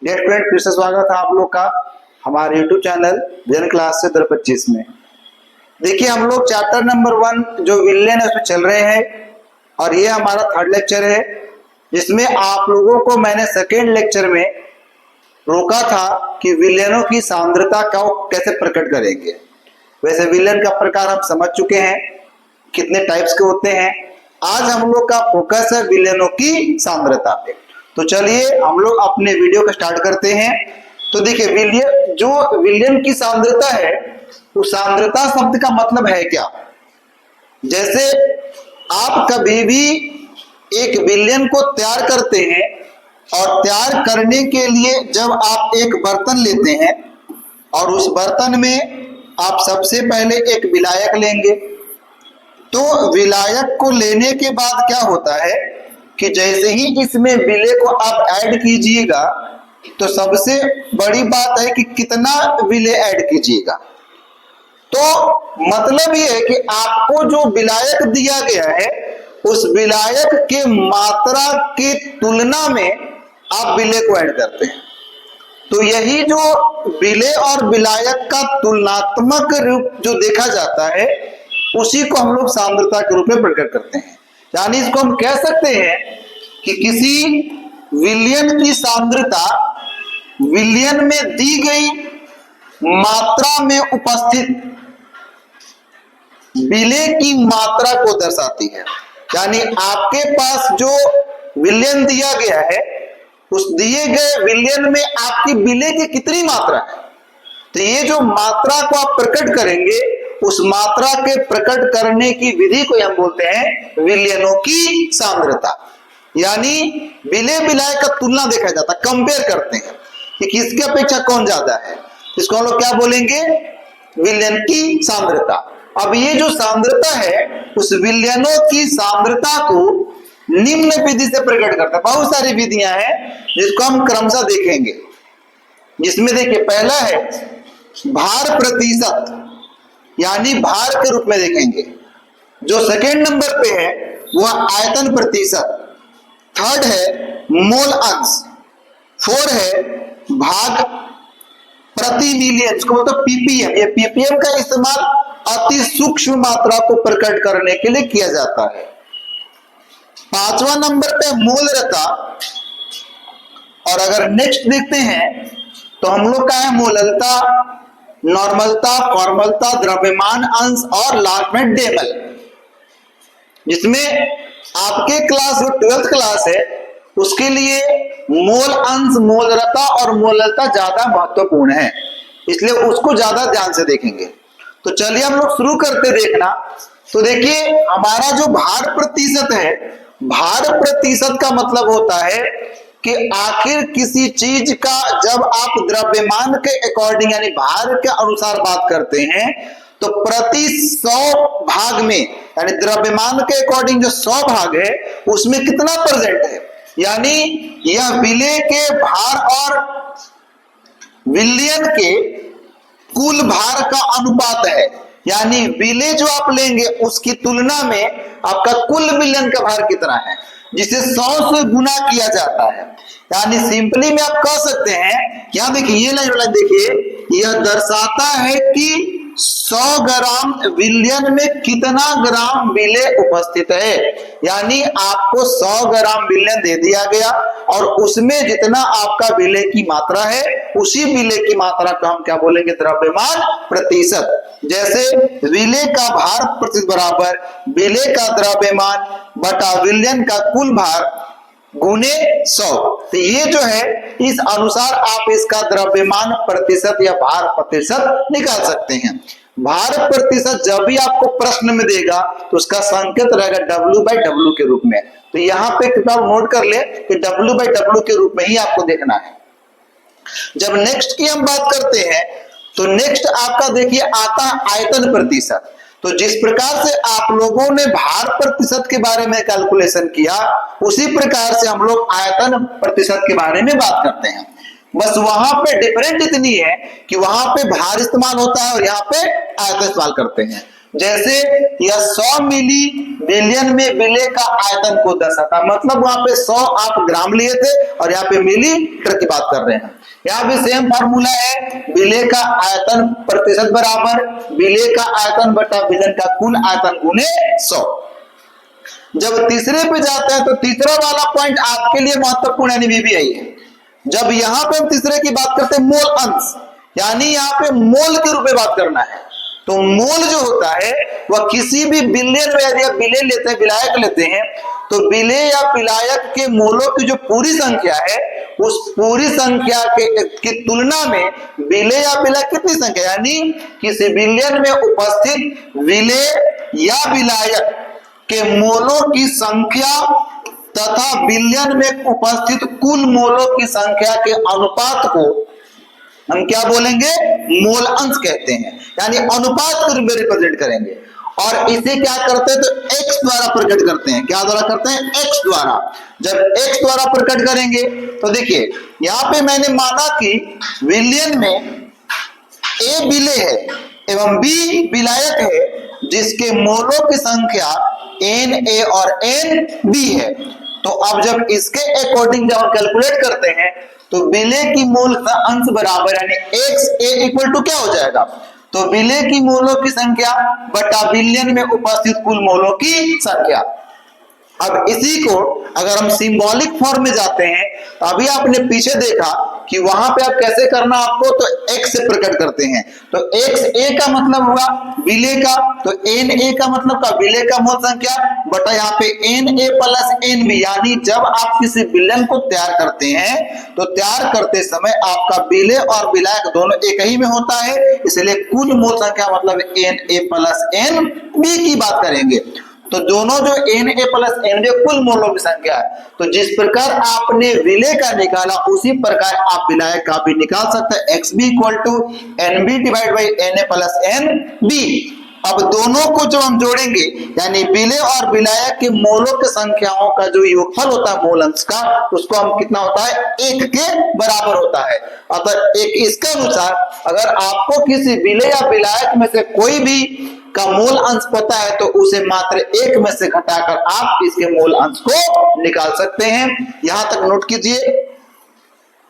Date friend, फिर से स्वागत है आप लोग का हमारे यूट्यूब चैनल विजन क्लास से 25 में। देखिए हम लोग चैप्टर नंबर 1 जो विलेन है उसमें चल रहे हैं और ये हमारा थर्ड लेक्चर है, जिसमें आप लोगों को मैंने सेकेंड लेक्चर में रोका था कि विलेनों की सांद्रता का कैसे प्रकट करेंगे। वैसे विलेन का प्रकार हम समझ चुके हैं, कितने टाइप्स के होते हैं। आज हम लोग का फोकस है विलेनों की सांद्रता पे। तो चलिए हम लोग अपने वीडियो को स्टार्ट करते हैं। तो देखिए विलेन की सांद्रता है, उस सांद्रता शब्द का मतलब है क्या। जैसे आप कभी भी एक विलेन को तैयार करते हैं और तैयार करने के लिए जब आप एक बर्तन लेते हैं और उस बर्तन में आप सबसे पहले एक विलायक लेंगे, तो विलायक को लेने के बाद क्या होता है कि जैसे ही इसमें विले को आप ऐड कीजिएगा तो सबसे बड़ी बात है कि कितना विले ऐड कीजिएगा। तो मतलब ये है कि आपको जो विलायक दिया गया है उस विलायक के मात्रा की तुलना में आप विले को ऐड करते हैं। तो यही जो विले और विलायक का तुलनात्मक रूप जो देखा जाता है उसी को हम लोग सांद्रता के रूप में प्रकट करते हैं। यानी इसको हम कह सकते हैं कि किसी विलयन की सांद्रता विलयन में दी गई मात्रा में उपस्थित विले की मात्रा को दर्शाती है। यानी आपके पास जो विलयन दिया गया है उस दिए गए विलयन में आपकी विले की कितनी मात्रा है, तो ये जो मात्रा को आप प्रकट करेंगे उस मात्रा के प्रकट करने की विधि को हम बोलते हैं विलयनों की सांद्रता। यानी विले विलायक का तुलना देखा जाता है, कंपेयर करते हैं कि किसके अपेक्षा कौन ज्यादा है, इसको हम लोग क्या बोलेंगे, विलयन की सांद्रता। अब ये जो सांद्रता है उस विलयनों की सांद्रता को निम्न विधि से प्रकट करता है। बहुत सारी विधियां हैं जिसको हम क्रमशः देखेंगे, जिसमें देखिए पहला है भार प्रतिशत, यानी भार के रूप में देखेंगे। जो सेकेंड नंबर पे है वह आयतन प्रतिशत, थर्ड है मोल अंश, फोर है भाग प्रति मिलियन, इसको मतलब पीपीएम। ये पीपीएम का इस्तेमाल अति सूक्ष्म मात्रा को प्रकट करने के लिए किया जाता है। पांचवा नंबर पे मोलरता, और अगर नेक्स्ट देखते हैं तो हम लोग का है मोललता, नॉर्मलता, फॉर्मलता, द्रव्यमान अंश और लास्ट में डेमल, जिसमें आपके क्लास जो 12th क्लास है उसके लिए मोल अंश, मोलरता और मोललता ज्यादा महत्वपूर्ण है, इसलिए उसको ज्यादा ध्यान से देखेंगे। तो चलिए हम लोग शुरू करते देखना। तो देखिए हमारा जो भार प्रतिशत है, भार प्रतिशत का मतलब होता है कि आखिर किसी चीज का जब आप द्रव्यमान के अकॉर्डिंग यानी भार के अनुसार बात करते हैं तो प्रति 100 भाग में, यानी द्रव्यमान के अकॉर्डिंग जो 100 भाग है उसमें कितना परसेंट है, यानी यह विले के भार और विलयन के कुल भार का अनुपात है। यानी विले जो आप लेंगे उसकी तुलना में आपका कुल विलयन का भार कितना है, जिसे 100 से गुना किया जाता है। यानी सिंपली में आप कह सकते हैं, यहां देखिए ये लाइन देखिए, यह दर्शाता है कि 100 ग्राम विलयन में कितना ग्राम विले उपस्थित है। यानी आपको 100 ग्राम विलयन दे दिया गया और उसमें जितना आपका विले की मात्रा है उसी विले की मात्रा को हम क्या बोलेंगे, द्रव्यमान प्रतिशत। जैसे विले का भार प्रतिशत बराबर विले का द्रव्यमान बटा विलयन का कुल भार गुने 100। तो ये जो है इस अनुसार आप इसका द्रव्यमान प्रतिशत या भार प्रतिशत निकाल सकते हैं। भार प्रतिशत जब भी आपको प्रश्न में देगा तो उसका संकेत रहेगा W/W के रूप में। तो यहाँ पे कृपया नोट कर ले कि W/W के रूप में ही आपको देखना है। जब नेक्स्ट की हम बात करते हैं तो नेक्स्ट आपका देखिए आता है आयतन प्रतिशत। तो जिस प्रकार से आप लोगों ने भार प्रतिशत के बारे में कैलकुलेशन किया उसी प्रकार से हम लोग आयतन प्रतिशत के बारे में बात करते हैं। बस वहां पे डिफरेंट इतनी है कि वहां पे भार इस्तेमाल होता है और यहाँ पे आयतन इस्तेमाल करते हैं। जैसे यह 100 मिली बिलियन में विलेय का आयतन को दर्शाता, मतलब वहां पे 100 आप ग्राम लिए थे और यहाँ पे मिलीलीटर की बात कर रहे हैं। यहाँ भी सेम फार्मूला है, विलेय का आयतन प्रतिशत बराबर विलेय का आयतन बटा विलयन का कुल आयतन गुने 100। जब तीसरे पे जाते हैं तो तीसरा वाला पॉइंट आपके लिए महत्वपूर्ण यानी VBI है। जब यहाँ पे हम तीसरे की बात करते हैं मोल अंश, यानी यहाँ पे मोल के रूप में बात करना है। तो मोल जो होता है वह किसी भी विलयन में यदि आप विलेय लेते हैं, विलायक लेते हैं, तो विलेय या विलायक के मोलों की जो पूरी संख्या है उस पूरी संख्या की तुलना में विलेय या विलायक कितनी संख्या, यानी किसी विलयन में उपस्थित विलेय या विलायक के मोलों की संख्या तथा विलयन में उपस्थित कुल मोलों की संख्या के अनुपात को हम क्या बोलेंगे, मोल अंश कहते हैं, यानी अनुपात के रूप में रिप्रेजेंट करेंगे। और इसे क्या करते हैं तो x द्वारा प्रकट करते हैं। क्या द्वारा करते हैं, x द्वारा। जब x द्वारा प्रकट करेंगे तो देखिए यहाँ पे मैंने माना कि विलयन में A विलेय है एवं B विलायक है जिसके मोलों की संख्या Na और Nb है। तो अब जब इसके अकॉर्डिंग जब हम कैलकुलेट करते हैं तो विलेय की मोल का अंश बराबर यानी XA इक्वल टू क्या हो जाएगा, तो विलेय की मोलों की संख्या बटा विलयन में उपस्थित कुल मोलों की संख्या। अब इसी को अगर हम सिंबॉलिक फॉर्म में जाते हैं तो अभी आपने पीछे देखा कि वहां पे आप कैसे करना आपको, तो x से प्रकट करते हैं। तो XA का मतलब हुआ विलेय का, तो Na का मतलब का विलेय का मोल संख्या बटा यहाँ पे Na प्लस Nb, यानी जब आप किसी विलयन को तैयार करते हैं तो तैयार करते समय आपका विलेय और विलायक दोनों एक ही में होता है, इसलिए कुल मोल संख्या मतलब Na प्लस Nb की बात करेंगे। तो दोनों जो Na प्लस Nb कुल मोलों की संख्या है। तो जिस प्रकार आपने विलेय का निकाला उसी प्रकार आप विलायक का भी निकाल सकते हैं, XB equal to NB divide by Na plus Nb। अब दोनों को जब हम जोड़ेंगे यानी विलेय और विलायक के मोलों की संख्याओं का जो योगफल होता है मोल अंश का, उसको हम कितना होता है, 1 के बराबर होता है। अतः एक इसके अनुसार अगर आपको किसी विलेय या विलायक में से कोई भी का मोल अंश पता है तो उसे मात्र 1 में से घटाकर आप इसके मोल अंश को निकाल सकते हैं। यहां तक नोट कीजिए।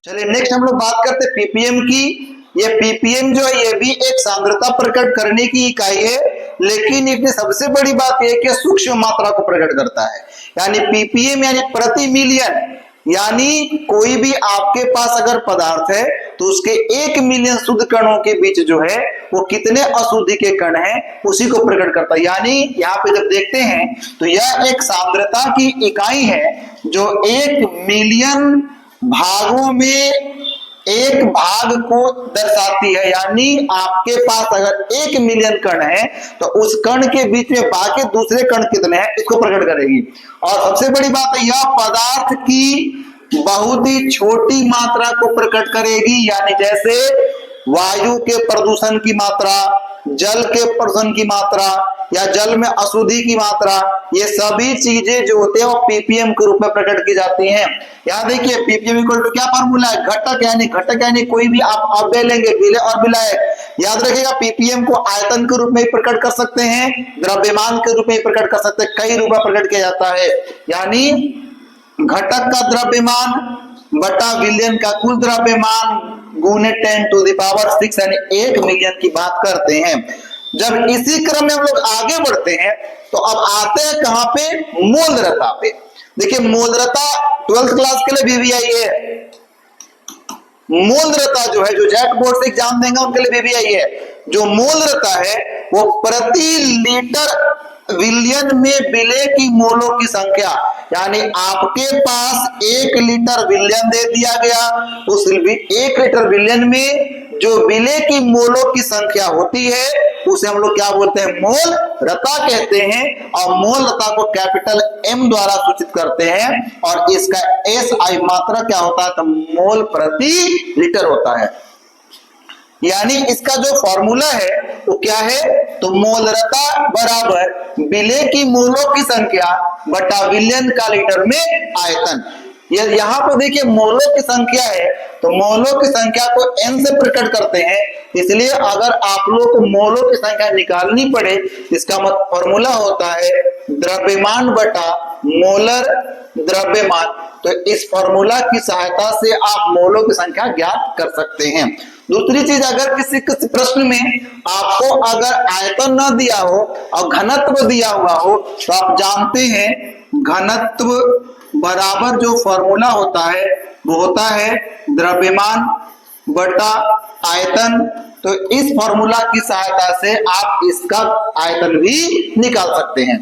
चलिए नेक्स्ट हम लोग बात करते हैं पीपीएम की। ये पीपीएम जो है ये भी एक सांद्रता प्रकट करने की इकाई है, लेकिन इसमें सबसे बड़ी बात यह है कि सूक्ष्म मात्रा को प्रकट करता है। यानी पीपीएम यानी प्रति मिलियन, यानी कोई भी आपके पास अगर पदार्थ है तो उसके 1 मिलियन शुद्ध कणों के बीच जो है वो कितने अशुद्धि के कण हैं उसी को प्रकट करता है। यानी यहाँ पे जब देखते हैं तो यह एक सांद्रता की इकाई है जो 1 मिलियन भागों में एक भाग को दर्शाती है। यानी आपके पास अगर 1 मिलियन कण है तो उस कण के बीच में बाकी दूसरे कण कितने हैं इसको प्रकट करेगी। और सबसे बड़ी बात है यह पदार्थ की बहुत ही छोटी मात्रा को प्रकट करेगी, यानी जैसे वायु के प्रदूषण की मात्रा, जल के प्रदूषण की मात्रा या जल में अशुद्धि की मात्रा, ये सभी चीजें जो होते हैं वो पीपीएम के रूप में प्रकट की जाती हैं। यहाँ देखिए पीपीएम इक्वल टू क्या फॉर्मूला है, घटक यानी कोई भी आप अव्यय लेंगे विलेय और विलायक। याद रखिएगा पीपीएम को आयतन के रूप में प्रकट कर सकते हैं, द्रव्यमान के रूप में प्रकट कर सकते हैं, कई रूप में प्रकट किया जाता है। यानी घटक का द्रव्यमान बटा विलयन का कुल द्रव्यमान गुने 10 टू द पावर 6 यानी 1 मिलियन की बात करते हैं। जब इसी क्रम में हम लोग आगे बढ़ते हैं तो अब आते हैं कहां पे, मोलरता पे। देखिए मोलरता 12th क्लास के लिए VBI है। मोलरता जो है, जो जैक बोर्ड से एग्जाम देंगे उनके लिए VBI है। जो मोलरता है वो प्रति लीटर विलयन में विलेय की मोलों की संख्या, यानी आपके पास 1 लीटर विलयन दे दिया गया, उस 1 लीटर विलयन में जो विलेय की मोलों की संख्या होती है उसे हम लोग क्या बोलते हैं, मोलरता कहते हैं। और मोलरता को कैपिटल M द्वारा सूचित करते हैं और इसका SI मात्रा क्या होता है, तो मोल प्रति लीटर होता है। यानी इसका जो फॉर्मूला है वो क्या है, तो मोलरता बराबर विलेय की मोलों की संख्या बटा विलयन का लीटर में आयतन। यहाँ पर देखिए मोलों की संख्या है तो मोलों की संख्या को n से प्रकट करते हैं इसलिए अगर आप लोग को मोलों की संख्या निकालनी पड़े, इसका मतलब फॉर्मूला होता है द्रव्यमान बटा मोलर द्रव्यमान। तो इस फॉर्मूला की सहायता से आप मोलों की संख्या ज्ञात कर सकते हैं। दूसरी चीज, अगर किसी प्रश्न में आपको अगर आयतन न दिया हो और घनत्व दिया हुआ हो, तो आप जानते हैं घनत्व बराबर जो फॉर्मूला होता है वो होता है द्रव्यमान बटा आयतन। तो इस फॉर्मूला की सहायता से आप इसका आयतन भी निकाल सकते हैं।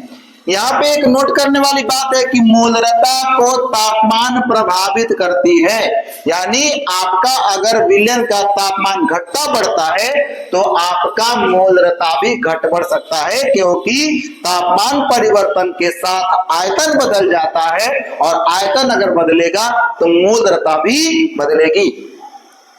यहाँ पे एक नोट करने वाली बात है कि मोलरता को तापमान प्रभावित करती है, यानी आपका अगर विलयन का तापमान घटता बढ़ता है तो आपका मोलरता भी घट बढ़ सकता है, क्योंकि तापमान परिवर्तन के साथ आयतन बदल जाता है और आयतन अगर बदलेगा तो मोलरता भी बदलेगी।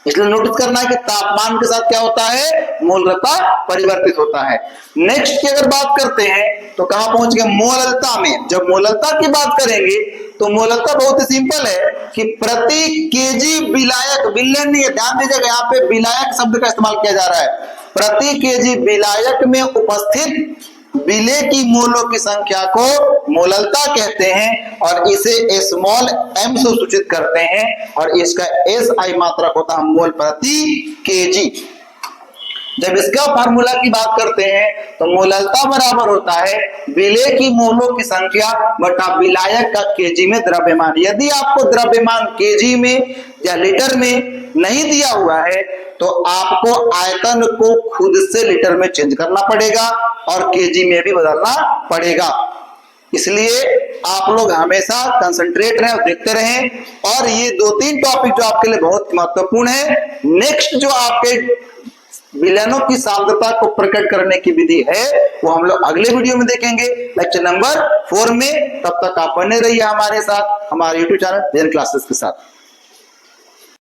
इसलिए नोटिस करना है कि तापमान के साथ क्या होता है, मोलरता परिवर्तित होता है। नेक्स्ट की अगर बात करते हैं तो कहां पहुंच गए, मोलरता में। जब मोलरता की बात करेंगे तो मोलरता बहुत ही सिंपल है कि प्रति केजी विलायक, विलयन नहीं है, ध्यान दीजिएगा यहाँ पे विलायक शब्द का इस्तेमाल किया जा रहा है। प्रति केजी विलायक में उपस्थित विलेय की मोलों की संख्या को मोलरता कहते हैं और इसे स्मॉल m से सूचित करते हैं और इसका SI मात्रक होता है मोल प्रति केजी। जब इसका फार्मूला की बात करते हैं तो मोलरता बराबर होता है विलेय की मोलों की संख्या बटा विलायक का केजी में द्रव्यमान। यदि आपको द्रव्यमान केजी में या लीटर में नहीं दिया हुआ है तो आपको आयतन को खुद से लीटर में चेंज करना पड़ेगा और केजी में भी बदलना पड़ेगा। इसलिए आप लोग हमेशा कंसंट्रेट रहें और देखते रहें। और ये 2-3 टॉपिक जो आपके लिए बहुत महत्वपूर्ण है। नेक्स्ट जो आपके विलयनों की सांद्रता को प्रकट करने की विधि है वो हम लोग अगले वीडियो में देखेंगे, लेक्चर नंबर 4 में। तब तक आप बने रहिए हमारे साथ, हमारे YouTube चैनल जेन क्लासेस के साथ।